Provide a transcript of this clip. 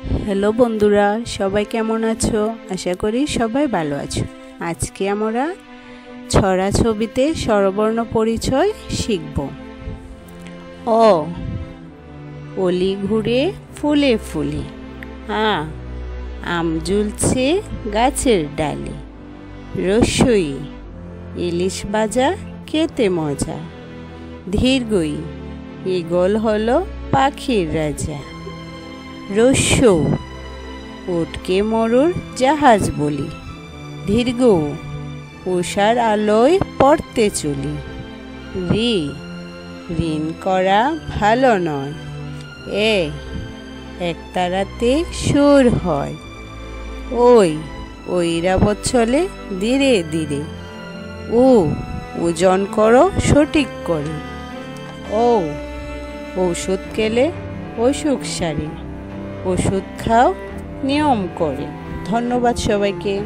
Hello বন্ধুরা, সবাই কেমন আছো? আশা করি সবাই ভালো আছো। আজকে আমরা ছড়া ছবিতে স্বরবর্ণ পরিচয় শিখব। অ, অলি ঘুরে ফুলে ফুলে। আ, আম ঝুলছে গাছের ডালে। রস্যই, ইলিশ ভাজা খেতে মজা। দীর্ঘই, ঈগল হলো পাখির রাজা। রস্য, উটকে মরুর জাহাজ বলি। দীর্ঘ, উষার আলোয় পড়তে চলি। রি, ঋণ করা ভালো নয়। এ, একতারাতে সুর হয়। ওই, ঐরাবত চলে ধীরে ধীরে। ও, ওজন করো সঠিক করে। ও, ঔষধ খেলে অসুখ সারে। ওষুধ খাও নিয়ম করে। ধন্যবাদ সবাইকে।